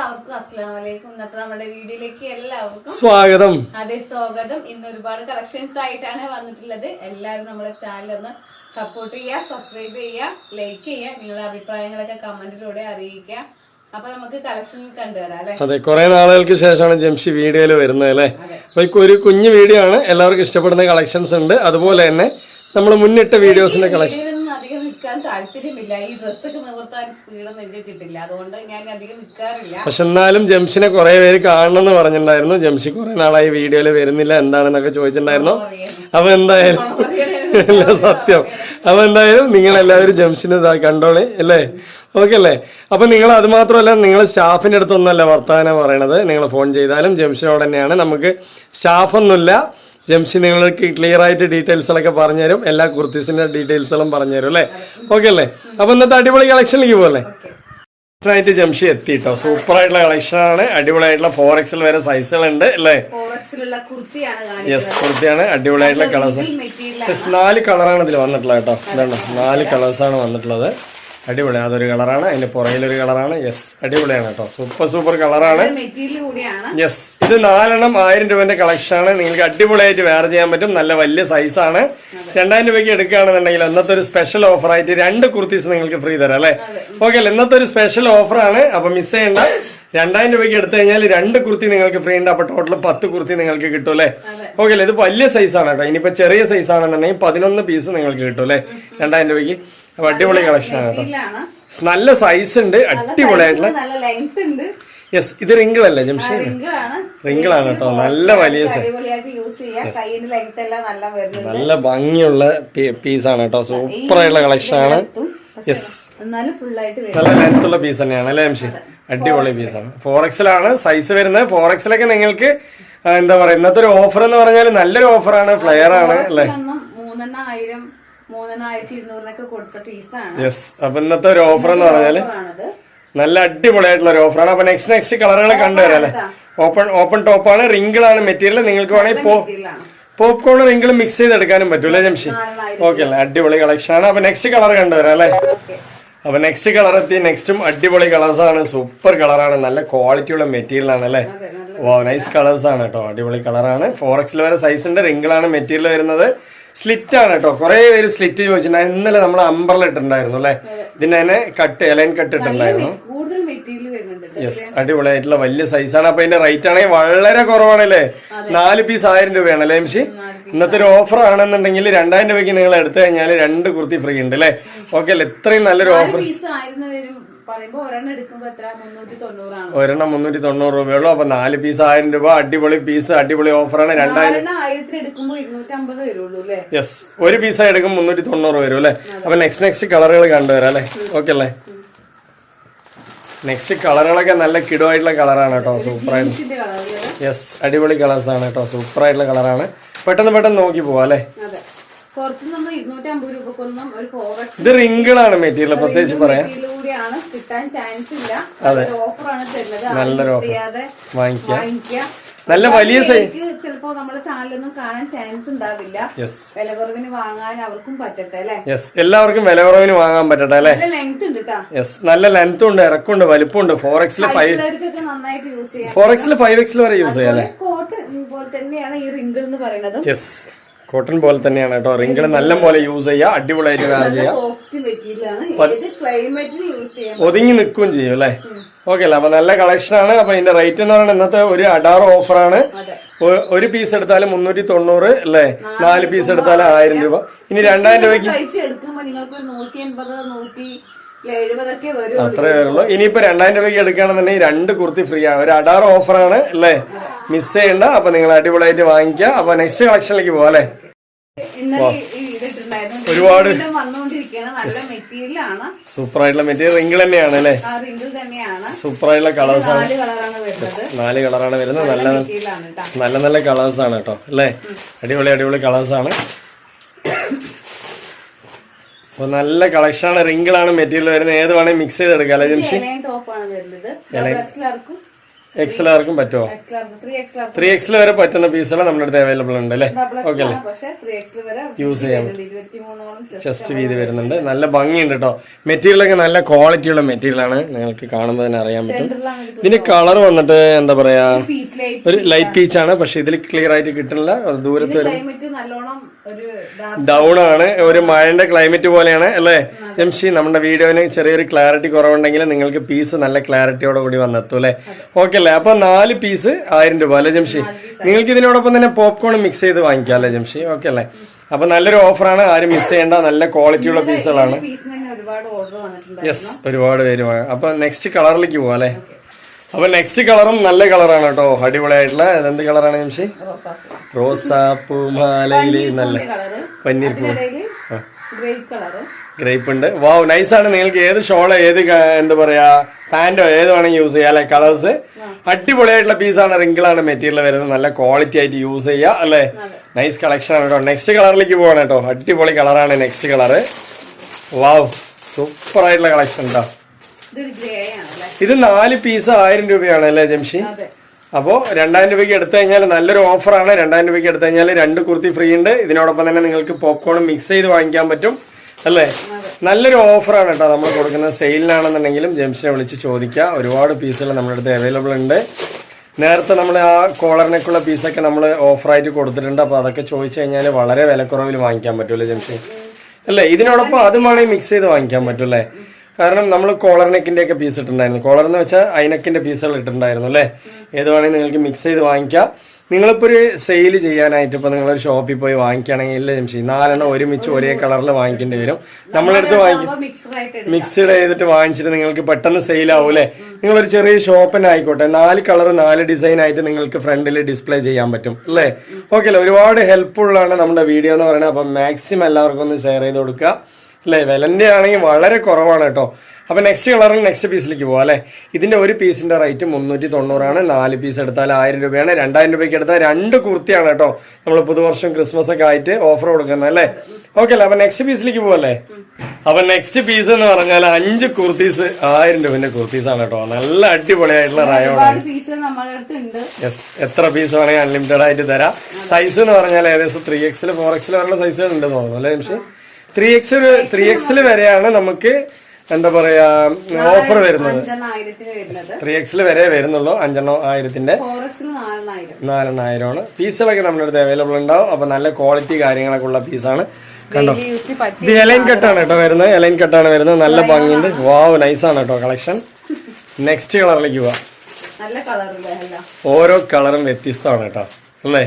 എല്ലാവർക്കും അസ്സലാമു അലൈക്കും. ഇന്നത്തെ നമ്മുടെ വീഡിയോയിലേക്ക് എല്ലാവർക്കും സ്വാഗതം. അതെ, സ്വാഗതം. ഇന്ന് ഒരുപാട് കളക്ഷൻസ് ആയിട്ടാണ് വന്നിട്ടുള്ളത്. എല്ലാവരും നമ്മുടെ ചാനൽ ഒന്ന് സപ്പോർട്ട് ചെയ്യുക, സബ്സ്ക്രൈബ് ചെയ്യുക, ലൈക്ക് ചെയ്യുക, നിങ്ങളുടെ അഭിപ്രായങ്ങളൊക്കെ കമന്റിലൂടെ അറിയിക്കുക. അപ്പൊ നമുക്ക് കളക്ഷൻ കണ്ടുവരാം അല്ലെ. അതെ, കുറെ നാളുകൾക്ക് ശേഷമാണ് ജംഷി വീഡിയോയിൽ വരുന്നത് അല്ലെ. അപ്പൊ ഒരു കുഞ്ഞു വീഡിയോ ആണ്, എല്ലാവർക്കും ഇഷ്ടപ്പെടുന്ന കളക്ഷൻസ് ഉണ്ട്. അതുപോലെ തന്നെ നമ്മൾ മുന്നിട്ട വീഡിയോസിന്റെ കളക്ഷൻ അധികം വിൽക്കാൻ താല്പര്യമില്ല. ഈ ഡ്രസ്സൊക്കെ നിവർത്താൻ സ്പീഡൊന്നും എനിക്ക് കിട്ടില്ല, അതുകൊണ്ട് ഞാൻ അധികം വിൽക്കാറില്ല. പക്ഷെ എന്നാലും ജംഷിനെ കുറെ പേര് കാണണം എന്ന് പറഞ്ഞിട്ടുണ്ടായിരുന്നു. ജംഷി കുറെ നാളായി വീഡിയോയിൽ വരുന്നില്ല, എന്താണെന്നൊക്കെ ചോദിച്ചിട്ടുണ്ടായിരുന്നു. അപ്പൊ എന്തായാലും സത്യം. അപ്പൊ എന്തായാലും നിങ്ങൾ എല്ലാവരും ജംഷിനെ കണ്ടോളെ അല്ലേ. ഓക്കെ അല്ലേ. അപ്പൊ നിങ്ങൾ അത് മാത്രമല്ല, നിങ്ങൾ സ്റ്റാഫിന്റെ അടുത്തൊന്നുമല്ല വർത്തമാനം പറയണത്. നിങ്ങൾ ഫോൺ ചെയ്താലും ജംഷിനോട് തന്നെയാണ്. നമുക്ക് സ്റ്റാഫൊന്നുമില്ല. ജംഷി നിങ്ങൾക്ക് ക്ലിയർ ആയിട്ട് ഡീറ്റെയിൽസുകളൊക്കെ പറഞ്ഞുതരും. എല്ലാ കുർത്തീസിന്റെ ഡീറ്റെയിൽസുകളും പറഞ്ഞുതരും അല്ലേ. ഓക്കെ അല്ലേ. അപ്പൊ ഇന്നത്തെ അടിപൊളി കളക്ഷനിലേക്ക് പോലെ ആയിട്ട് ജംഷി എത്തിട്ടോ. സൂപ്പർ ആയിട്ടുള്ള കളക്ഷൻ ആണ്. അടിപൊളിയായിട്ടുള്ള 4XL വരെ സൈസുകളുണ്ട് അല്ലേ. യെസ്, കുർത്തിയാണ്. അടിപൊളിയായിട്ടുള്ള കളേഴ്സ്. 4 കളറാണ് ഇതിൽ വന്നിട്ടുള്ളത് കേട്ടോ. ഇതാണ് 4 കളേഴ്സാണ് വന്നിട്ടുള്ളത്. അടിപൊളിയാണ്. അതൊരു കളറാണ്, അതിന്റെ പുറകിലൊരു കളറാണ്. യെസ്, അടിപൊളിയാണ് കേട്ടോ. സൂപ്പർ കളറാണ്. യെസ്, ഇത് 4 1000 രൂപന്റെ കളക്ഷൻ ആണ്. നിങ്ങൾക്ക് അടിപൊളിയായിട്ട് വെയർ ചെയ്യാൻ പറ്റും. നല്ല വലിയ സൈസാണ്. 2000 രൂപയ്ക്ക് എടുക്കുകയാണെന്നുണ്ടെങ്കിൽ ഇന്നത്തെ ഒരു സ്പെഷ്യൽ ഓഫർ ആയിട്ട് 2 കുർത്തീസ് നിങ്ങൾക്ക് ഫ്രീ തരാം അല്ലേ. ഓക്കെ അല്ലേ. ഇന്നത്തെ ഒരു സ്പെഷ്യൽ ഓഫറാണ്. അപ്പൊ മിസ് ചെയ്യണ്ട. 2000 രൂപയ്ക്ക് എടുത്തു കഴിഞ്ഞാൽ 2 കുർത്തി നിങ്ങൾക്ക് ഫ്രീ ഉണ്ട്. അപ്പൊ ടോട്ടൽ 10 കുർത്തി നിങ്ങൾക്ക് കിട്ടും അല്ലേ. ഓക്കെ അല്ലേ. ഇത് വലിയ സൈസാണ് കേട്ടോ. ഇനിയിപ്പോ ചെറിയ സൈസ് ആണെന്നുണ്ടെങ്കിൽ 11 പീസ് നിങ്ങൾക്ക് കിട്ടും അല്ലേ 2000 രൂപയ്ക്ക്. അപ്പൊ അടിപൊളി കളക്ഷൻ ആണ് കേട്ടോ. നല്ല സൈസ് ഉണ്ട്, അടിപൊളിയായിട്ടുള്ള. യെസ്, ഇത് റിങ്കിൾ അല്ലേ ജംഷി? റിങ്കിൾ ആണ് കേട്ടോ. നല്ല വലിയ നല്ല ഭംഗിയുള്ള പീസാണ് കേട്ടോ. സൂപ്പർ ആയിട്ടുള്ള കളക്ഷൻ ആണ്. യെസ്, നല്ല ലെങ്ത്തുള്ള പീസ് തന്നെയാണ് അല്ലേ ജംഷി. അടിപൊളി പീസാണ്. 4XL ആണ് സൈസ് വരുന്നത്. 4XL ഒക്കെ നിങ്ങൾക്ക് എന്താ പറയാ, ഇന്നത്തെ ഒരു ഓഫർ എന്ന് പറഞ്ഞാൽ നല്ലൊരു ഓഫറാണ്. ഫ്ലെയർ ആണ് അല്ലേ. യെസ്, അപ്പൊ ഇന്നത്തെ ഒരു ഓഫർ എന്ന് പറഞ്ഞാല് നല്ല അടിപൊളിയായിട്ടുള്ള ഒരു ഓഫറാണ്. അപ്പൊ നെക്സ്റ്റ് കളറുകൾ കണ്ടുവരാം അല്ലെ. ഓപ്പൺ ടോപ്പാണ്. റിങ്കിൾ ആണ് മെറ്റീരിയൽ. നിങ്ങൾക്ക് വേണമെങ്കിൽ പോപ്കോൺ റിങ്കിൾ മിക്സ് ചെയ്തെടുക്കാനും പറ്റൂല്ലേ ജംഷി. ഓക്കെ അല്ലേ. അടിപൊളി കളക്ഷൻ ആണ്. അപ്പൊ നെക്സ്റ്റ് കളർ കണ്ടുവരാം അല്ലെ. അപ്പൊ നെക്സ്റ്റ് കളർ എത്തി. നെക്സ്റ്റും അടിപൊളി കളേഴ്സ് ആണ്. സൂപ്പർ കളറാണ്. നല്ല ക്വാളിറ്റിയുള്ള മെറ്റീരിയൽ ആണ് അല്ലെ. വാ, നൈസ് കളേഴ്സ് ആണ് കേട്ടോ. അടിപൊളി കളറാണ്. 4XL വരെ സൈസ് ഉണ്ട്. റിങ്കിൾ ആണ് മെറ്റീരിയൽ വരുന്നത്. സ്ലിറ്റ് ആണ് കേട്ടോ. കുറെ പേര് സ്ലിറ്റ് ചോദിച്ചിട്ടുണ്ടായിരുന്നു. ഇന്നലെ നമ്മൾ അംബ്രല ഇട്ടുണ്ടായിരുന്നു അല്ലെ. ഇതിന് തന്നെ എലൈൻ കട്ട് ഇട്ടുണ്ടായിരുന്നു. യെസ്, അടിപൊളിയായിട്ടുള്ള വലിയ സൈസാണ്. അപ്പൊ ഇതിന്റെ റേറ്റ് ആണെങ്കിൽ വളരെ കുറവാണ് അല്ലേ. 4 പീസ് 1000 രൂപയാണ് അല്ലേ എംഷി. ഇന്നത്തെ ഒരു ഓഫർ ആണെന്നുണ്ടെങ്കിൽ 2000 രൂപയ്ക്ക് നിങ്ങൾ എടുത്തു കഴിഞ്ഞാൽ 2 കുർത്തി ഫ്രീ ഉണ്ട് അല്ലേ. ഓക്കെ അല്ലേ. ഇത്രയും നല്ലൊരു ഓഫർ. ഒരെണ്ണം 390 രൂപയുള്ളൂ. അപ്പൊ 4 പീസ് 1000 രൂപ. അടിപൊളി പീസ്, അടിപൊളി ഓഫറാണ്. 2000. യെസ്, ഒരു പീസ് എടുക്കും 390 വരും അല്ലെ. അപ്പൊ നെക്സ്റ്റ് കളറുകൾ കണ്ടുവരാം അല്ലെ. ഓക്കെ അല്ലേ. നെക്സ്റ്റ് കളറുകളൊക്കെ നല്ല കിടുവായിട്ടുള്ള കളറാണ് കേട്ടോ. സൂപ്പറായിട്ട്. യെസ്, അടിപൊളി കളേഴ്സ് ആണ് കേട്ടോ. സൂപ്പറായിട്ടുള്ള കളറാണ്. പെട്ടെന്ന് നോക്കി പോവാ അല്ലെ. ഇത് റിങ്കിളാണ് മെറ്റീരിയൽ, പ്രത്യേകിച്ച് പറയാം. അതെ, നല്ലൊരു ഓഫർ. വാങ്ങിക്കാം. നല്ല വലിയ സൈസ്. ചിലപ്പോ നമ്മുടെ ചാനലൊന്നും കാണാൻ ചാൻസ് ഉണ്ടാവില്ല. വില കുറവിന് വാങ്ങാൻ അവർക്കും പറ്റട്ടെ അല്ലെ. യെസ്, എല്ലാവർക്കും വില കുറവിന് വാങ്ങാൻ പറ്റട്ടെ അല്ലെ. യെസ്, നല്ല ലെങ്ത് ഉണ്ട്, ഇറക്കമുണ്ട്, വലിപ്പമുണ്ട്. 4XL 5XL വരെ യൂസ് ചെയ്യാം അല്ലെ. കോട്ടൺ പോലെ തന്നെയാണ് ഈ റിങ്കിൾ എന്ന് പറയുന്നത്. യെസ്, കോട്ടൺ പോലെ തന്നെയാണ് കേട്ടോ. റിങ്കിൾ നല്ല പോലെ യൂസ് ചെയ്യാം. അടിപൊളിയായിട്ട് വെയർ ചെയ്യാം. ഒതുങ്ങി നിൽക്കുകയും ചെയ്യും അല്ലെ. ഓക്കെ അല്ലേ. അപ്പൊ നല്ല കളക്ഷൻ ആണ്. അപ്പൊ ഇതിന്റെ റേറ്റ് എന്ന് പറയുന്നത് ഇന്നത്തെ ഒരു അഡാർ ഓഫറാണ്. ഒരു പീസ് എടുത്താലും 390 അല്ലേ. 4 പീസ് എടുത്താലും 1000 രൂപ. ഇനി 2000 രൂപയ്ക്ക് അത്രേ വരുള്ളൂ. ഇനിയിപ്പോ 2000 രൂപയ്ക്ക് എടുക്കുകയാണെന്നുണ്ടെങ്കിൽ 2 കുർത്തി ഫ്രീ ആണ്. ഒരു അഡാർ ഓഫറാണ് അല്ലേ. മിസ് ചെയ്യണ്ട. അപ്പൊ നിങ്ങൾ അടിപൊളിയായിട്ട് വാങ്ങിക്കാം. അപ്പൊ നെക്സ്റ്റ് കളക്ഷനിലേക്ക് പോവാം അല്ലെ. ഒരുപാട് സൂപ്പർ ആയിട്ടുള്ള മെറ്റീരിയൽ. റിങ്കിൾ തന്നെയാണ് അല്ലെ. സൂപ്പർ ആയിട്ടുള്ള കളേഴ്സ് ആണ്. 4 കളറാണ് വരുന്നത്. നല്ല കളേഴ്സ് ആണ് കേട്ടോ അല്ലെ. അടിപൊളി കളേഴ്സ് ആണ്. അപ്പൊ നല്ല കളക്ഷൻ ആണ്. റിങ്കിൾ ആണ് മെറ്റീരിയൽ വരുന്നത്. ഏത് വേണമെങ്കിൽ മിക്സ് ചെയ്തെടുക്കാം അല്ലെ ജംഷി. എക്സലാർക്കും പറ്റുമോ? 3XL വരെ പറ്റുന്ന പീസുകൾ നമ്മുടെ അടുത്ത് അവൈലബിൾ ഉണ്ട് അല്ലേ? ഓക്കെ അല്ലേ? യൂസ് ചെയ്യാൻ ചെസ്റ്റ് വീതി വരുന്നുണ്ട്. നല്ല ഭംഗിയുണ്ട് കേട്ടോ. മെറ്റീരിയലൊക്കെ നല്ല ക്വാളിറ്റിയുള്ള മെറ്റീരിയലാണ്, നിങ്ങൾക്ക് കാണുമ്പോൾ തന്നെ അറിയാൻ പറ്റും. ഇതിന്റെ കളർ വന്നിട്ട് എന്താ പറയാ, ഒരു ലൈറ്റ് പീച്ച് ആണ്. പക്ഷെ ഇതിൽ ക്ലിയർ ആയിട്ട് കിട്ടുന്നില്ല, ദൂരത്ത് വരും. ഡൗൺ ആണ്, ഒരു മഴന്റെ ക്ലൈമറ്റ് പോലെയാണ് അല്ലേ ജംഷി? നമ്മുടെ വീഡിയോന് ചെറിയൊരു ക്ലാരിറ്റി കുറവുണ്ടെങ്കിൽ നിങ്ങൾക്ക് പീസ് നല്ല ക്ലാരിറ്റിയോടെ കൂടി വന്നെത്തും അല്ലേ? ഓക്കെ അല്ലേ? അപ്പൊ 4 പീസ് 1000 രൂപ അല്ലേ ജംഷി? നിങ്ങൾക്ക് ഇതിനോടൊപ്പം തന്നെ പോപ്കോൺ മിക്സ് ചെയ്ത് വാങ്ങിക്കാം അല്ലേ ജംഷി? ഓക്കെ അല്ലേ? അപ്പൊ നല്ലൊരു ഓഫറാണ്, ആരും മിസ് ചെയ്യേണ്ട. നല്ല ക്വാളിറ്റിയുള്ള പീസുകളാണ്. യെസ്, ഒരുപാട് പേര്. അപ്പൊ നെക്സ്റ്റ് കളറിലേക്ക് പോവാം അല്ലേ? അപ്പൊ നെക്സ്റ്റ് കളറും നല്ല കളറാണ് കേട്ടോ, അടിപൊളിയായിട്ടുള്ള. എന്ത് കളറാണ് ജംഷി? റോസാപ്പൂ മാലയില് നല്ല പന്നീർ പൂ, ഗ്രേപ്പ് ഉണ്ട്. വാവ്, നൈസാണ്. നിങ്ങൾക്ക് ഏത് ഷോളോ ഏത് എന്താ പറയാ പാന്റോ ഏത് വേണമെങ്കിൽ യൂസ് ചെയ്യാം അല്ലെ? കളേഴ്സ് അടിപൊളിയായിട്ടുള്ള പീസാണ്, റിങ്കിളാണ് മെറ്റീരിയൽ വരുന്നത്. നല്ല ക്വാളിറ്റി ആയിട്ട് യൂസ് ചെയ്യാം അല്ലേ? നൈസ് കളക്ഷൻ ആണ് കേട്ടോ. നെക്സ്റ്റ് കളറിലേക്ക് പോവാണ് കേട്ടോ. അടിപൊളി കളറാണ് നെക്സ്റ്റ് കളറ്. വാവ്, സൂപ്പർ ആയിട്ടുള്ള കളക്ഷൻ കേട്ടോ. ഇത് 4 പീസ് 1000 രൂപയാണ് അല്ലേ ജംഷി? അപ്പോൾ 2000 രൂപയ്ക്ക് എടുത്തു കഴിഞ്ഞാൽ നല്ലൊരു ഓഫറാണ്. 2000 രൂപയ്ക്ക് എടുത്തു കഴിഞ്ഞാൽ 2 കുർത്തി ഫ്രീ ഉണ്ട്. ഇതിനോടൊപ്പം തന്നെ നിങ്ങൾക്ക് പോപ്കോൺ മിക്സ് ചെയ്ത് വാങ്ങിക്കാൻ പറ്റും അല്ലേ? നല്ലൊരു ഓഫറാണ് കേട്ടോ നമ്മൾ കൊടുക്കുന്നത്. സെയിലിനാണെന്നുണ്ടെങ്കിലും ജംഷിനെ വിളിച്ച് ചോദിക്കുക. ഒരുപാട് പീസുകൾ നമ്മുടെ അടുത്ത് അവൈലബിൾ ഉണ്ട്. നേരത്തെ നമ്മൾ ആ കോളറിനൊക്കെയുള്ള പീസൊക്കെ നമ്മൾ ഓഫറായിട്ട് കൊടുത്തിട്ടുണ്ട്. അപ്പോൾ അതൊക്കെ ചോദിച്ചു കഴിഞ്ഞാൽ വളരെ വിലക്കുറവിൽ വാങ്ങിക്കാൻ പറ്റുമല്ലേ ജംഷി? അല്ലേ? ഇതിനോടൊപ്പം അതും വേണമെങ്കിൽ മിക്സ് ചെയ്ത് വാങ്ങിക്കാൻ പറ്റും അല്ലേ? കാരണം നമ്മൾ കോളർ നെക്കിന്റെ ഒക്കെ പീസ് ഇട്ടിട്ടുണ്ടായിരുന്നു. കോളർ എന്ന് വെച്ചാൽ ഐനക്കിന്റെ പീസുകൾ ഇട്ടിട്ടുണ്ടായിരുന്നു അല്ലേ? ഏത് വേണമെങ്കിൽ നിങ്ങൾക്ക് മിക്സ് ചെയ്ത് വാങ്ങിക്കാം. നിങ്ങളിപ്പോൾ ഒരു സെയിൽ ചെയ്യാനായിട്ട് ഇപ്പോൾ നിങ്ങളൊരു ഷോപ്പിൽ പോയി വാങ്ങിക്കുകയാണെങ്കിൽ ജംഷി 4 ഒരുമിച്ച് ഒരേ കളറിൽ വാങ്ങിക്കേണ്ടി വരും. നമ്മളെടുത്ത് മിക്സ്ഡ് ചെയ്തിട്ട് വാങ്ങിച്ചിട്ട് നിങ്ങൾക്ക് പെട്ടെന്ന് സെയിൽ ആവും അല്ലേ? നിങ്ങളൊരു ചെറിയ ഷോപ്പിന് ആയിക്കോട്ടെ, 4 കളർ 4 ഡിസൈൻ ആയിട്ട് നിങ്ങൾക്ക് ഫ്രണ്ടിൽ ഡിസ്പ്ലേ ചെയ്യാൻ പറ്റും അല്ലേ? ഓക്കെ അല്ലേ? ഒരുപാട് ഹെൽപ്ഫുള്ളാണ് നമ്മുടെ വീഡിയോ എന്ന് പറയുന്നത്. അപ്പം മാക്സിമം എല്ലാവർക്കും ഒന്ന് ഷെയർ ചെയ്ത് കൊടുക്കുക അല്ലേ? വിലന്റെ ആണെങ്കിൽ വളരെ കുറവാണ് കേട്ടോ. അപ്പൊ നെക്സ്റ്റ് കളറിൽ നെക്സ്റ്റ് പീസിലേക്ക് പോവാം അല്ലേ? ഇതിന്റെ ഒരു പീസിന്റെ റേറ്റ് 390 4 പീസ് എടുത്താൽ 1000 രൂപയാണ്. 2000 രൂപയ്ക്ക് എടുത്താൽ 2 കുർത്തിയാണ് കേട്ടോ. നമ്മൾ പുതുവർഷം ക്രിസ്മസ് ഒക്കെ ആയിട്ട് ഓഫർ കൊടുക്കുന്നത് അല്ലേ? ഓക്കെ അല്ലേ? അപ്പൊ നെക്സ്റ്റ് പീസിലേക്ക് പോവല്ലേ? അപ്പൊ നെക്സ്റ്റ് പീസ് എന്ന് പറഞ്ഞാൽ 5 കുർത്തീസ് 1000 രൂപന്റെ കുർത്തീസാണ് കേട്ടോ. നല്ല അടിപൊളിയായിട്ടുള്ള റയോണാണ്. യെസ്, എത്ര പീസ് വേണമെങ്കിൽ അൺലിമിറ്റഡ് ആയിട്ട് തരാം. സൈസ് എന്ന് പറഞ്ഞാൽ ഏകദേശം 3XL 4XL വരെയുള്ള സൈസുകൾ ഉണ്ട് തോന്നുന്നു അല്ലേ ജംഷി? 3XL വരെയാണ് നമുക്ക് എന്താ പറയാ ഓഫർ വരുന്നത്. 3XL വരെ വരുന്നുള്ളൂ. 5,000 4,000 പീസുകളൊക്കെ നമ്മുടെ അടുത്ത് അവൈലബിൾ ഉണ്ടാവും. അപ്പൊ നല്ല ക്വാളിറ്റി കാര്യങ്ങളൊക്കെ ഉള്ള പീസാണ്. കണ്ടോ, ഇത് എലൈൻ കട്ടാണ് കേട്ടോ വരുന്നത്. എലൈൻ കട്ടാണ് വരുന്നത്. നല്ല ഭംഗിയുണ്ട്. വാവ്, നൈസാണ് കേട്ടോ കളക്ഷൻ. നെക്സ്റ്റ് കളറിലേക്ക് പോവാം. ഓരോ കളറും വ്യത്യസ്തമാണ് കേട്ടോ അല്ലേ?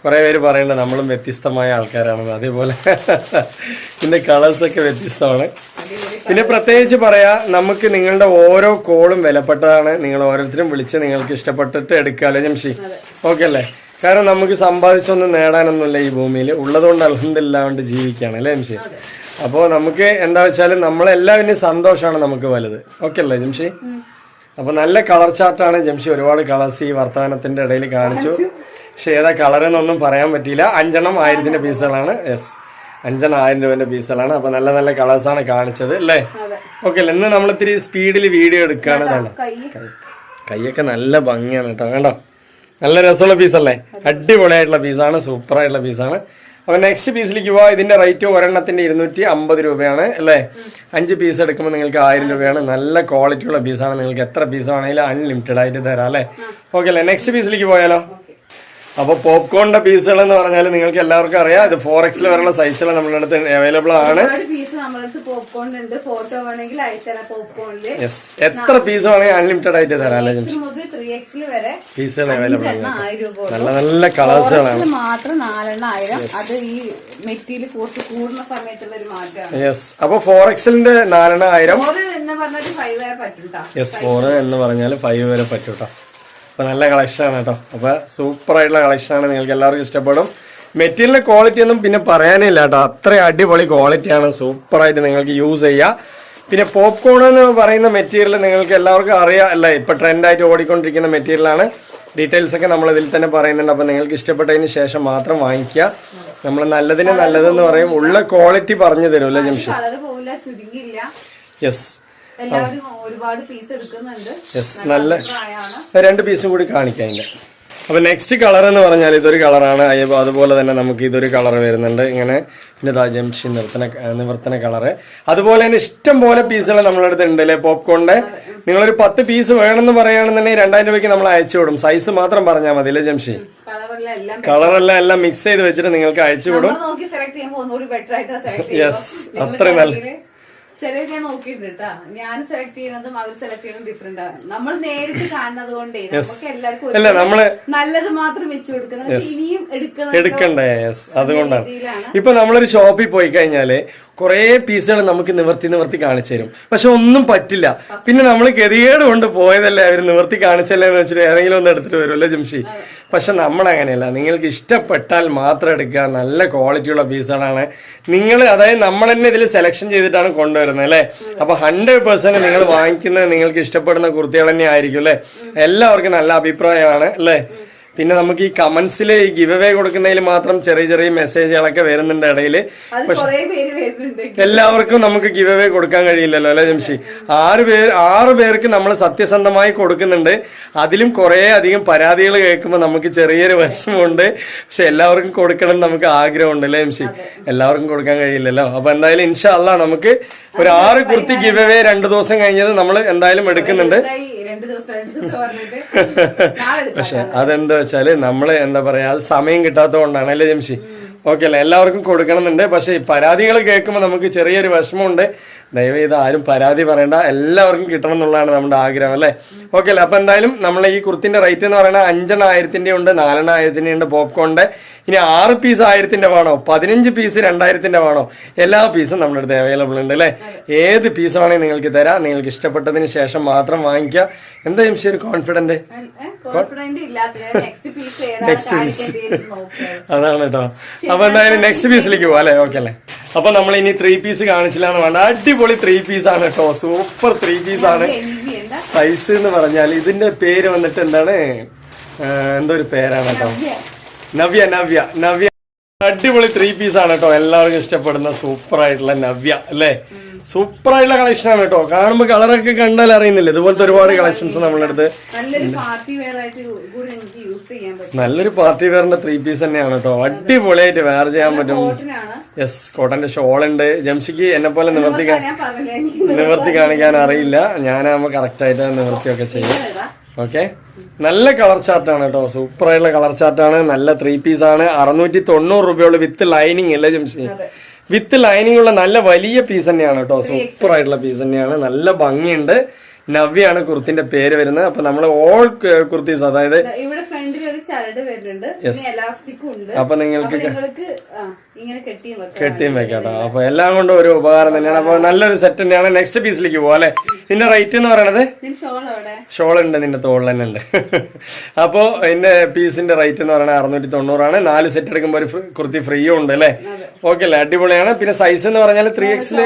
കുറെ പേര് പറയുന്നുണ്ട് നമ്മളും വ്യത്യസ്തമായ ആൾക്കാരാണെന്ന്. അതേപോലെ ഇതിന്റെ കളേഴ്സൊക്കെ വ്യത്യസ്തമാണ്. പിന്നെ പ്രത്യേകിച്ച് പറയാ, നമുക്ക് നിങ്ങളുടെ ഓരോ കോളും വിലപ്പെട്ടതാണ്. നിങ്ങൾ ഓരോരുത്തരും വിളിച്ച് നിങ്ങൾക്ക് ഇഷ്ടപ്പെട്ടിട്ട് എടുക്കാല്ലേ ജംഷി? ഓക്കെ അല്ലേ? കാരണം നമുക്ക് സമ്പാദിച്ചൊന്നും നേടാനൊന്നുമില്ല ഈ ഭൂമിയിൽ. ഉള്ളതുകൊണ്ട് അൽഹംദുലില്ലാഹ് ജീവിക്കുകയാണ് അല്ലേ ജംഷി? അപ്പോൾ നമുക്ക് എന്താ വെച്ചാൽ നമ്മളെല്ലാവരും സന്തോഷമാണ് നമുക്ക് വലുത്. ഓക്കെ അല്ലേ ജംഷി? അപ്പൊ നല്ല കളർ ചാർട്ടാണ് ജംഷി. ഒരുപാട് കളേഴ്സ് ഈ വർത്തമാനത്തിന്റെ ഇടയിൽ കാണിച്ചു. പക്ഷെ ഏതാ കളർ എന്നൊന്നും പറയാൻ പറ്റിയില്ല. 5 1000 പീസുകളാണ്. യെസ്, 5 1000 രൂപന്റെ പീസുകളാണ്. അപ്പൊ നല്ല നല്ല കളേഴ്സാണ് കാണിച്ചത് അല്ലേ? ഓക്കെ അല്ലേ? ഇന്ന് നമ്മൾ ഇത്തിരി സ്പീഡിൽ വീഡിയോ എടുക്കുകയാണ്. കൈയൊക്കെ നല്ല ഭംഗിയാണ് കേട്ടോ. കണ്ടോ, നല്ല രസമുള്ള പീസല്ലേ? അടിപൊളിയായിട്ടുള്ള പീസാണ്, സൂപ്പർ ആയിട്ടുള്ള പീസാണ്. അപ്പൊ നെക്സ്റ്റ് പീസിലേക്ക് പോവാ. ഇതിന്റെ റേറ്റ് ഒരെണ്ണത്തിന്റെ 250 രൂപയാണ് അല്ലേ? 5 പീസ് എടുക്കുമ്പോൾ നിങ്ങൾക്ക് 1000 രൂപയാണ്. നല്ല ക്വാളിറ്റിയുള്ള പീസാണ്. നിങ്ങൾക്ക് എത്ര പീസ് ആണെങ്കിലും അൺലിമിറ്റഡ് ആയിട്ട് തരാം അല്ലേ? ഓക്കെ അല്ലേ? നെക്സ്റ്റ് പീസിലേക്ക് പോയാലോ? അപ്പോൾ പോപ്കോണിന്റെ പീസുകൾ എന്ന് പറഞ്ഞാൽ നിങ്ങൾക്ക് എല്ലാവർക്കും അറിയാം. ഇത് 4XL വരെയുള്ള സൈസുകൾ നമ്മുടെ അടുത്ത് അവൈലബിൾ ആണ്. യെസ്, എത്ര പീസ് വേണമെങ്കിൽ അൺലിമിറ്റഡ് ആയിട്ട് തരാം അല്ലേ? പീസുകൾ അവൈലബിൾ ആണ്. നല്ല നല്ല കളേഴ്സുകളാണ്. യെസ്, അപ്പൊ 4XLന്റെ 4,000. യെസ്, 4 എന്ന് പറഞ്ഞാൽ 5 വരെ പറ്റും കേട്ടോ. അപ്പോൾ നല്ല കളക്ഷനാണ് കേട്ടോ. അപ്പോൾ സൂപ്പറായിട്ടുള്ള കളക്ഷനാണ്. നിങ്ങൾക്ക് എല്ലാവർക്കും ഇഷ്ടപ്പെടും. മെറ്റീരിയലിൻ്റെ ക്വാളിറ്റി ഒന്നും പിന്നെ പറയാനില്ല കേട്ടോ. അത്ര അടിപൊളി ക്വാളിറ്റിയാണ്. സൂപ്പറായിട്ട് നിങ്ങൾക്ക് യൂസ് ചെയ്യാം. പിന്നെ പോപ്കോൺ എന്ന് പറയുന്ന മെറ്റീരിയൽ നിങ്ങൾക്ക് എല്ലാവർക്കും അറിയാം അല്ലേ? ഇപ്പോൾ ട്രെൻഡായിട്ട് ഓടിക്കൊണ്ടിരിക്കുന്ന മെറ്റീരിയലാണ്. ഡീറ്റെയിൽസ് ഒക്കെ നമ്മൾ ഇതിൽ തന്നെ പറയുന്നുണ്ട്. അപ്പോൾ നിങ്ങൾക്ക് ഇഷ്ടപ്പെട്ടതിന് ശേഷം മാത്രം വാങ്ങിക്കുക. നമ്മൾ നല്ലതിന് നല്ലതെന്ന് പറയും. ഉള്ള ക്വാളിറ്റി പറഞ്ഞു തരും അല്ലേ ജംഷി? യെസ്, എല്ലാവരും ഒരുപാട് പീസ് എടുക്കുന്നുണ്ട്. നല്ല അഭിപ്രായമാണ്. 2 പീസും കൂടി കാണിക്കാം അതിന്റെ. അപ്പൊ നെക്സ്റ്റ് കളർ എന്ന് പറഞ്ഞാൽ ഇതൊരു കളറാണ്. അതുപോലെ തന്നെ നമുക്ക് ഇതൊരു കളർ വരുന്നുണ്ട് ഇങ്ങനെ. പിന്നെ ജംഷി നിവർത്തന കളറ്. അതുപോലെ തന്നെ ഇഷ്ടം പോലെ പീസുകൾ നമ്മളെ അടുത്ത് ഉണ്ട് അല്ലേ പോപ്കോണിന്റെ. നിങ്ങളൊരു 10 പീസ് വേണമെന്ന് പറയുകയാണെന്നുണ്ടെങ്കിൽ 2000 രൂപയ്ക്ക് നമ്മൾ അയച്ചു വിടും. സൈസ് മാത്രം പറഞ്ഞാൽ മതി അല്ലേ ജംഷി? കളറെല്ലാം എല്ലാം മിക്സ് ചെയ്ത് വെച്ചിട്ട് നിങ്ങൾക്ക് അയച്ചു വിടും. യെസ്, അത്ര നല്ല. ചില ഞാൻ നോക്കിയിട്ടുണ്ട് ഞാൻ സെലക്ട് ചെയ്യുന്നതും അവർ സെലക്ട് ചെയ്യുന്നതും ഡിഫറെന്റ് ആണ്. നമ്മൾ നേരിട്ട് കാണുന്നത് കൊണ്ടേ നമുക്ക് എല്ലാവർക്കും നല്ലത് മാത്രം വെച്ചു കൊടുക്കുന്നത്. ഇനിയും എടുക്കണ്ടേ? യെസ്, അതുകൊണ്ടാണ്. ഇപ്പൊ നമ്മളൊരു ഷോപ്പിൽ പോയി കഴിഞ്ഞാല് കുറെ പീസുകൾ നമുക്ക് നിവർത്തി കാണിച്ചു തരും. പക്ഷെ ഒന്നും പറ്റില്ല. പിന്നെ നമ്മൾ ഗതികേട് കൊണ്ട് പോയതല്ലേ അവർ നിവർത്തി കാണിച്ചല്ലേ എന്ന് വെച്ചിട്ട് ഏതെങ്കിലും ഒന്ന് എടുത്തിട്ട് വരും അല്ലേ ജംഷി? പക്ഷെ നമ്മളങ്ങനെയല്ല. നിങ്ങൾക്ക് ഇഷ്ടപ്പെട്ടാൽ മാത്രം എടുക്കുക. നല്ല ക്വാളിറ്റിയുള്ള പീസുകളാണ് നിങ്ങൾ. അതായത് നമ്മൾ തന്നെ ഇതിൽ സെലക്ഷൻ ചെയ്തിട്ടാണ് കൊണ്ടുവരുന്നത് അല്ലേ? അപ്പൊ 100% നിങ്ങൾ വാങ്ങിക്കുന്നത് നിങ്ങൾക്ക് ഇഷ്ടപ്പെടുന്ന കുർത്തികൾ തന്നെ ആയിരിക്കും അല്ലേ? എല്ലാവർക്കും നല്ല അഭിപ്രായമാണ് അല്ലേ? പിന്നെ നമുക്ക് ഈ കമന്റ്സിൽ ഈ ഗിവ് അവേ കൊടുക്കുന്നതിൽ മാത്രം ചെറിയ മെസ്സേജുകളൊക്കെ വരുന്നുണ്ട് ഇടയിൽ. പക്ഷെ എല്ലാവർക്കും നമുക്ക് ഗിവ് അവേ കൊടുക്കാൻ കഴിയില്ലല്ലോ അല്ലെ ജംഷി? 6 പേർക്ക് നമ്മൾ സത്യസന്ധമായി കൊടുക്കുന്നുണ്ട്. അതിലും കുറെ അധികം പരാതികൾ കേൾക്കുമ്പോൾ നമുക്ക് ചെറിയൊരു വിഷമമുണ്ട്. പക്ഷെ എല്ലാവർക്കും കൊടുക്കണം നമുക്ക് ആഗ്രഹമുണ്ട് അല്ലേ ജംഷി? എല്ലാവർക്കും കൊടുക്കാൻ കഴിയില്ലല്ലോ. അപ്പൊ എന്തായാലും ഇൻഷാ അല്ലാ നമുക്ക് ഒരു 6 കുർത്തി ഗിവ് അവേ 2 ദിവസം കഴിഞ്ഞത് നമ്മൾ എന്തായാലും എടുക്കുന്നുണ്ട്. പക്ഷെ അതെന്താ വെച്ചാല് നമ്മള് എന്താ പറയാ, അത് സമയം കിട്ടാത്തത് കൊണ്ടാണ് അല്ലേ ജംഷി? ഓക്കെ അല്ലേ? എല്ലാവർക്കും കൊടുക്കണമെന്നുണ്ട്. പക്ഷെ പരാതികൾ കേൾക്കുമ്പോൾ നമുക്ക് ചെറിയൊരു വിഷമമുണ്ട്. ദയവേത് ആരും പരാതി പറയണ്ട, എല്ലാവർക്കും കിട്ടണം എന്നുള്ളതാണ് നമ്മുടെ ആഗ്രഹം അല്ലേ? ഓക്കെ അല്ലേ? അപ്പൊ എന്തായാലും നമ്മൾ ഈ കുർത്തിന്റെ റേറ്റ് എന്ന് പറയുന്നത് 5,000 ഉണ്ട്, 4,000 ഉണ്ട് പോപ്കോണിന്റെ. ഇനി 6 പീസ് 1000 വേണോ, 15 പീസ് 2000 വേണോ, എല്ലാ പീസും നമ്മുടെ അടുത്ത് അവൈലബിൾ ഉണ്ട് അല്ലേ? ഏത് പീസ് വേണമെങ്കിൽ നിങ്ങൾക്ക് തരാം. നിങ്ങൾക്ക് ഇഷ്ടപ്പെട്ടതിന് ശേഷം മാത്രം വാങ്ങിക്കുക. എന്താ ജംഷി ഒരു കോൺഫിഡന്റ്? നെക്സ്റ്റ് പീസ് അതാണ് കേട്ടോ. അപ്പൊ എന്തായാലും നെക്സ്റ്റ് പീസിലേക്ക് പോവാ അല്ലേ? ഓക്കെ അല്ലേ? അപ്പൊ നമ്മൾ ഇനി 3 പീസ് കാണിച്ചില്ലാന്ന് വേണ്ട, അടിപൊളി 3 പീസ് ആണ് കേട്ടോ. സൂപ്പർ 3 പീസ് ആണ്. സൈസ് എന്ന് പറഞ്ഞാൽ ഇതിന്റെ പേര് വന്നിട്ട് എന്താണ്, എന്തോ ഒരു പേരാണ് കേട്ടോ. നവ്യ. അടിപൊളി 3 പീസ് ആണ് കേട്ടോ. എല്ലാവർക്കും ഇഷ്ടപ്പെടുന്ന സൂപ്പർ ആയിട്ടുള്ള നവ്യ അല്ലേ? സൂപ്പർ ആയിട്ടുള്ള കളക്ഷൻ ആണ് കേട്ടോ. കാണുമ്പോ കളറൊക്കെ കണ്ടാൽ അറിയുന്നില്ല. ഇതുപോലത്തെ ഒരുപാട് കളക്ഷൻസ് നമ്മുടെ അടുത്ത്. നല്ലൊരു പാർട്ടി വെയറിന്റെ 3 പീസ് തന്നെയാണ് കേട്ടോ. അടിപൊളിയായിട്ട് വെയർ ചെയ്യാൻ പറ്റും. യെസ്, കോട്ടന്റെ ഷോൾ ഉണ്ട്. ജംഷിക്ക് എന്നെ പോലെ നിവർത്തി കാണിക്കാൻ അറിയില്ല. ഞാനാകുമ്പോ കറക്റ്റ് ആയിട്ട് നിവർത്തിയൊക്കെ ചെയ്യും. ഓക്കെ, നല്ല കളർ ചാർട്ടാണ് കേട്ടോ. സൂപ്പർ ആയിട്ടുള്ള കളർ ചാർട്ടാണ്. നല്ല 3 പീസ് ആണ്. 690 രൂപയുള്ളൂ വിത്ത് ലൈനിങ് അല്ലേ ജംഷി? വിത്ത് ലൈനിങ് ഉള്ള നല്ല വലിയ പീസ് തന്നെയാണ് കേട്ടോ. സൂപ്പർ ആയിട്ടുള്ള പീസ് തന്നെയാണ്. നല്ല ഭംഗിയുണ്ട്. നവ്യാണ് കുർത്തിന്റെ പേര് വരുന്നത്. അപ്പൊ നമ്മള് ഓൾ കുർത്തീസ്, അതായത് അപ്പൊ നിങ്ങൾക്ക് കെട്ടിയും വെക്കാട്ടോ. അപ്പൊ എല്ലാം കൊണ്ടും ഒരു ഉപകാരം തന്നെയാണ്. അപ്പൊ നല്ലൊരു സെറ്റ് തന്നെയാണ്. നെക്സ്റ്റ് പീസിലേക്ക് പോവാ അല്ലെ? ഇതിന്റെ റേറ്റ് എന്ന് പറയണത്, ഷോൾ ഉണ്ട് നിന്റെ തോളിൽ തന്നെ ഉണ്ട്. അപ്പൊ ഇതിന്റെ പീസിന്റെ റേറ്റ് എന്ന് പറയുന്നത് 690 ആണ്. 4 സെറ്റ് എടുക്കുമ്പോ ഒരു കുർത്തി ഫ്രീയും ഉണ്ട് അല്ലെ? ഓക്കെ അല്ലേ? അടിപൊളിയാണ്. പിന്നെ സൈസ് എന്ന് പറഞ്ഞാൽ 3XL,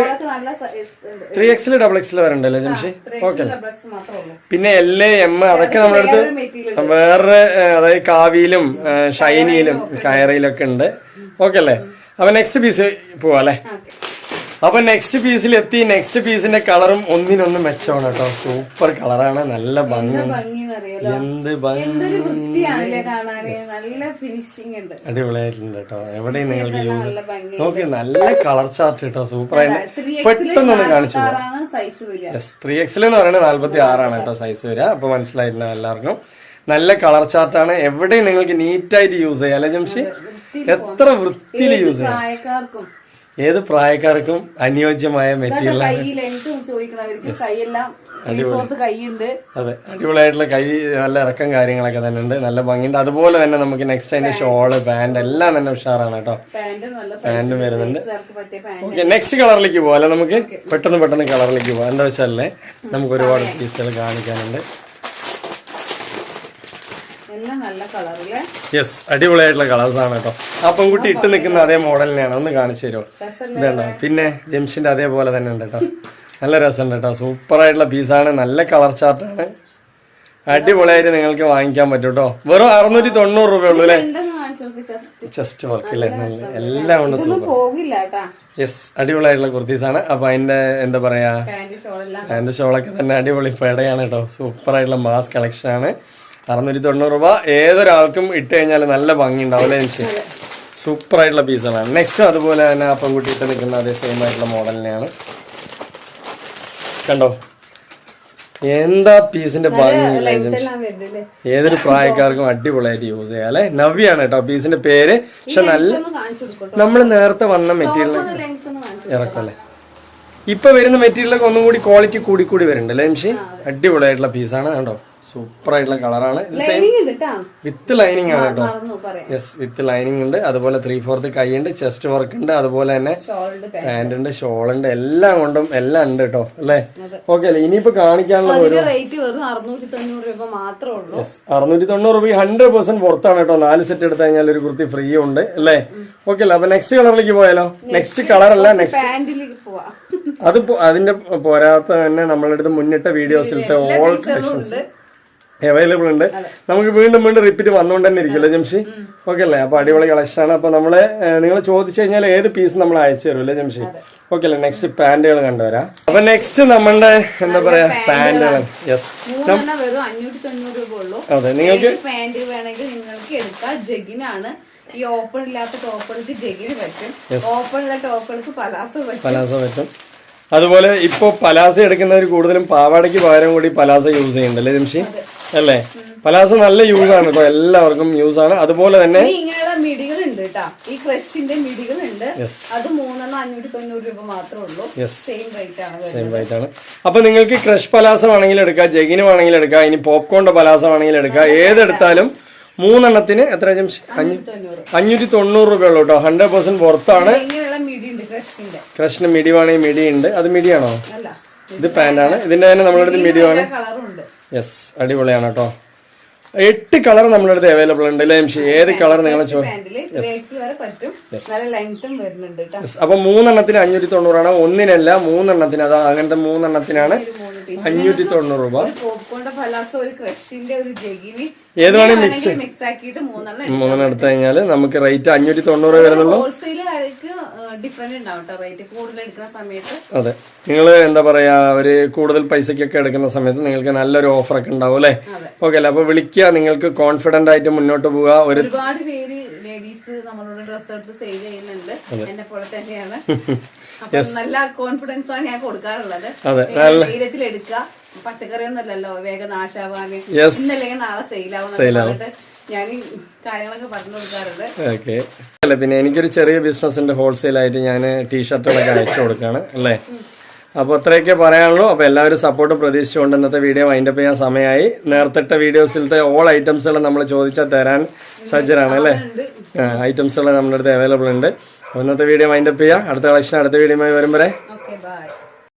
3XL വരണ്ടല്ലേ ജംഷി? ഓക്കെ. പിന്നെ L, M അതൊക്കെ നമ്മുടെ അടുത്ത് വേറെ, അതായത് കാവിയിലും ഷൈനിയിലും കയറയിലൊക്കെ ഉണ്ട്. ഓക്കെ അല്ലേ? അപ്പൊ നെക്സ്റ്റ് പീസ് പോവാ അല്ലെ? അപ്പൊ നെക്സ്റ്റ് പീസിൽ എത്തി. നെക്സ്റ്റ് പീസിന്റെ കളറും ഒന്നിനൊന്നും മെച്ചമാണ് കേട്ടോ. സൂപ്പർ കളറാണ്. നല്ല ഭംഗി, എന്ത് അടിപൊളിയായിട്ടുണ്ട് കേട്ടോ. എവിടെയും നിങ്ങൾക്ക് യൂസ് നോക്കി. നല്ല കളർ ചാർട്ട് കേട്ടോ. സൂപ്പർ ആയിട്ട് പെട്ടെന്നൊന്ന് കാണിച്ചു. 3XL എന്ന് പറയുന്നത് 46 ആണ് കേട്ടോ സൈസ് വരിക. അപ്പൊ മനസ്സിലായിട്ടുണ്ട് എല്ലാവർക്കും. നല്ല കളർ ചാർട്ടാണ്. എവിടെയും നിങ്ങൾക്ക് നീറ്റായിട്ട് യൂസ് ചെയ്യാം അല്ലെ ജംഷി? എത്ര വൃത്തിയിൽ യൂസ് ചെയ്യാം. ഏത് പ്രായക്കാർക്കും അനുയോജ്യമായ മെറ്റീരിയൽ. അതെ, അടിപൊളിയായിട്ടുള്ള കൈ, നല്ല ഇറക്കം കാര്യങ്ങളൊക്കെ തന്നെ ഉണ്ട്. നല്ല ഭംഗിയുണ്ട്. അതുപോലെ തന്നെ നമുക്ക് നെക്സ്റ്റ് അതിന്റെ ഷോള്, പാന്റ് എല്ലാം തന്നെ ഉഷാറാണ് കേട്ടോ. പാന്റും വരുന്നുണ്ട്. ഓക്കെ, നെക്സ്റ്റ് കളറിലേക്ക് പോവാം അല്ലെ? നമുക്ക് പെട്ടെന്ന് കളറിലേക്ക് പോവാം. എന്താ വെച്ചാലേ നമുക്ക് ഒരുപാട് പീസുകൾ കാണിക്കാനുണ്ട്. യെസ്, അടിപൊളിയായിട്ടുള്ള കളേഴ്സ് ആണ് കേട്ടോ. ആ പെൺകുട്ടി ഇട്ട് നിൽക്കുന്ന അതേ മോഡലിനെയാണ്. ഒന്ന് കാണിച്ചു തരുമോ? ഇതുണ്ടോ? പിന്നെ ജംഷിന്റെ അതേപോലെ തന്നെ ഉണ്ട് കേട്ടോ. നല്ല രസമുണ്ട് കേട്ടോ. സൂപ്പർ ആയിട്ടുള്ള പീസാണ്. നല്ല കളർ ചാർട്ടാണ്. അടിപൊളിയായിട്ട് നിങ്ങൾക്ക് വാങ്ങിക്കാൻ പറ്റും കേട്ടോ. വെറും 690 രൂപ ഉള്ളൂ അല്ലേ? എന്തെന്ന് കാണിച്ചു കൊടുക്ക് just. ചെസ്റ്റ് വർക്ക് അല്ലേ? എല്ലാം കൊണ്ട് ഇതൊന്നും പോകില്ല കേട്ടാ. യെസ്, അടിപൊളിയായിട്ടുള്ള കുർത്തീസാണ്. അപ്പൊ അതിന്റെ എന്താ പറയാ, പാന്റ് ഷോൾ എല്ലാം അതിന്റെ ഷോളൊക്കെ തന്നെ അടിപൊളി പെടയാണ് കേട്ടോ. സൂപ്പർ ആയിട്ടുള്ള മാസ് കളക്ഷൻ ആണ്. 690 രൂപ. ഏതൊരാൾക്കും ഇട്ട് കഴിഞ്ഞാൽ നല്ല ഭംഗി ഉണ്ടാവും അല്ലേ? എനിക്ക് സൂപ്പർ ആയിട്ടുള്ള പീസുകളാണ്. നെക്സ്റ്റ് അതുപോലെ തന്നെ ആ പെൺകുട്ടിയിട്ട് നിൽക്കുന്ന അതേ സെയിം ആയിട്ടുള്ള മോഡലിനെയാണ്. കണ്ടോ എന്താ പീസിന്റെ ഭംഗി. ഏതൊരു പ്രായക്കാർക്കും അടിപൊളിയായിട്ട് യൂസ് ചെയ്യാം അല്ലെ? നവ്യാണ് കേട്ടോ പീസിന്റെ പേര്. പക്ഷെ നല്ല നമ്മൾ നേരത്തെ വന്ന മെറ്റീരിയൽ ഇറക്കല്ലേ. ഇപ്പൊ വരുന്ന മെറ്റീരിയലൊക്കെ ഒന്നും കൂടി ക്വാളിറ്റി കൂടി വരുന്നുണ്ട് അല്ലേ നിമിഷി? അടിപൊളിയായിട്ടുള്ള പീസാണ് കേട്ടോ. സൂപ്പർ ആയിട്ടുള്ള കളറാണ്. വിത്ത് ലൈനിങ് ആണ് കേട്ടോ. യെസ്, വിത്ത് ലൈനിങ് ഉണ്ട്. അതുപോലെ 3/4 കൈ ഉണ്ട്, ചെസ്റ്റ് വർക്ക് ഉണ്ട്, അതുപോലെ തന്നെ പാന്റ് ഉണ്ട്, ഷോൾ ഉണ്ട്, എല്ലാം കൊണ്ടും എല്ലാം ഉണ്ട് കേട്ടോ അല്ലേ? ഓക്കെ അല്ലേ? ഇനിയിപ്പോ കാണിക്കാനുള്ള ഒരു 690 രൂപ മാത്രമേ ഉള്ളൂ. 690 രൂപ 100% പുറത്താണ് കേട്ടോ. 4 സെറ്റ് എടുത്തു കഴിഞ്ഞാൽ ഒരു കുർത്തി ഫ്രീ ഉണ്ട് അല്ലേ? ഓക്കെ അല്ലേ? അപ്പൊ നെക്സ്റ്റ് കളറിലേക്ക് പോയാലോ? നെക്സ്റ്റ് കളർ അല്ല, നെക്സ്റ്റ് അത് അതിന്റെ പോരാത്ത തന്നെ നമ്മളുടെ അടുത്ത് മുന്നിട്ട വീഡിയോസിലത്തെ ഓൾ കളക്ഷൻസ് അവൈലബിൾ ഉണ്ട്. നമുക്ക് വീണ്ടും റിപ്പീറ്റ് വന്നുകൊണ്ട് തന്നെ ഇരിക്കുമല്ലോ ജംഷി? ഓക്കെ അല്ലേ? അപ്പൊ അടിപൊളി കളക്ഷൻ ആണ്. അപ്പൊ നമ്മള് നിങ്ങൾ ചോദിച്ചു കഴിഞ്ഞാൽ ഏത് പീസ് നമ്മൾ അയച്ചു തരും അല്ലേ ജംഷി? ഓക്കെ അല്ലേ? നെക്സ്റ്റ് പാന്റുകൾ കണ്ടുവരാം. അപ്പൊ നെക്സ്റ്റ് നമ്മളുടെ എന്താ പറയാ പാന്റുകൾ. യെസ്, വെറും 590 രൂപ ഉള്ളൂ. അതെ, നിങ്ങൾക്ക് പാന്റ് വേണമെങ്കിൽ നിങ്ങൾക്ക് എടുക്കാം. ജഗിനാണ്. ഈ ഓപ്പൺ ഇല്ലാത്ത ടോപ്പുകൾക്ക് ജഗിന് പറ്റും, ഓപ്പൺ ഉള്ള ടോപ്പുകൾക്ക് പലാസോ പറ്റും. അതുപോലെ ഇപ്പൊ പലാസ എടുക്കുന്നവർ കൂടുതലും പാവാടയ്ക്ക് പകരം കൂടി പലാസ യൂസ് ചെയ്യുന്നുണ്ടല്ലേ ജംഷി? അല്ലേ? പലാസ നല്ല യൂസ് ആണ് കേട്ടോ, എല്ലാവർക്കും യൂസ് ആണ്. അതുപോലെ തന്നെ ഇങ്ങനെയുള്ള മിടികൾ ഉണ്ട് കേട്ടോ. ഈ ക്രഷിന്റെ മിടികൾ ഉണ്ട്. അത് 3 590 രൂപ മാത്രമേ ഉള്ളൂ. സെയിം റേറ്റ് ആണ്. അപ്പൊ നിങ്ങൾക്ക് ക്രഷ് പലാസ വേണമെങ്കിൽ എടുക്കാം, ജഗിന് വേണമെങ്കിൽ എടുക്കാം, ഇനി പോപ്കോണിന്റെ പലാസ വേണമെങ്കിൽ എടുക്കാം. ഏതെടുത്താലും 3 എണ്ണത്തിന് എത്ര ജംഷി? 590 രൂപ ഉള്ളൂ കേട്ടോ. 100% പുറത്താണ്. ക്രഷിന് മിടി വേണമെങ്കിൽ മിടി ഉണ്ട്. അത് മിടിയാണോ? ഇത് പാന്റാണ്. ഇതിന്റെ തന്നെ നമ്മുടെ അടുത്ത് മിടി ആണ്. യെസ്, അടിപൊളിയാണ് കേട്ടോ. 8 കളർ നമ്മുടെ അടുത്ത് അവൈലബിൾ ഉണ്ട് അല്ലേ ജംഷി? ഏത് കളർ നിങ്ങൾ അപ്പൊ 3 എണ്ണത്തിന് 590 ആണ്. ഒന്നിനല്ല 3 എണ്ണത്തിന്. അതാ അങ്ങനത്തെ 3 എണ്ണത്തിനാണ് 590 രൂപ. ഏത് വേണമെങ്കിൽ മിക്സ് ആക്കിയിട്ട് 3 എടുത്തു കഴിഞ്ഞാൽ നമുക്ക് റേറ്റ് 590 വരുന്നുള്ളൂ. അതെ, നിങ്ങൾ എന്താ പറയാ, ഒരു കൂടുതൽ പൈസക്കൊക്കെ എടുക്കുന്ന സമയത്ത് നിങ്ങൾക്ക് നല്ലൊരു ഓഫർ ഒക്കെ ഉണ്ടാവും അല്ലേ? ഓക്കെ അല്ലേ? അപ്പൊ വിളിക്കുക, നിങ്ങൾക്ക് കോൺഫിഡന്റ് ആയിട്ട് മുന്നോട്ട് പോവുക. ഒരുപാട് പേര് ലേഡീസ് നമ്മളോട് ഡ്രസ് എടുത്ത് സെയിൽ ചെയ്യുന്നുണ്ട്, എന്നെ പോലെ തന്നെയാണ്. നല്ല കോൺഫിഡൻസ് ആണ് ഞാൻ കൊടുക്കാറുള്ളത്. ധൈര്യത്തിൽ എടുക്കുക. പച്ചക്കറി ഒന്നല്ലല്ലോ വേഗം നാശാവാന്, ഇന്നല്ലെങ്കിൽ നാളെ സെയിലാവും. ഞാൻ കാര്യങ്ങളൊക്കെ പറഞ്ഞു കൊടുക്കാറുണ്ട്. ഓക്കെ അല്ല, പിന്നെ എനിക്കൊരു ചെറിയ ബിസിനസ് ഉണ്ട്. ഹോൾസെയിൽ ആയിട്ട് ഞാൻ ടീഷർട്ടുകളൊക്കെ അയച്ചു കൊടുക്കാണ് അല്ലേ? അപ്പോൾ അത്രയൊക്കെ പറയാനുള്ളൂ. അപ്പോൾ എല്ലാവരും സപ്പോർട്ട് പ്രതീക്ഷിച്ചുകൊണ്ട് ഇന്നത്തെ വീഡിയോ വൈൻഡപ്പ് ചെയ്യാൻ സമയമായി. നേരത്തെ വീഡിയോസിലത്തെ ഓൾ ഐറ്റംസുകൾ നമ്മൾ ചോദിച്ചാൽ തരാൻ സജ്ജരാണ് അല്ലേ? ഐറ്റംസുകൾ നമ്മുടെ അടുത്ത് അവൈലബിൾ ഉണ്ട്. അപ്പോൾ ഇന്നത്തെ വീഡിയോ വൈൻഡപ്പ് ചെയ്യാം. അടുത്ത കളക്ഷൻ അടുത്ത വീഡിയോയുമായി വരും വരെ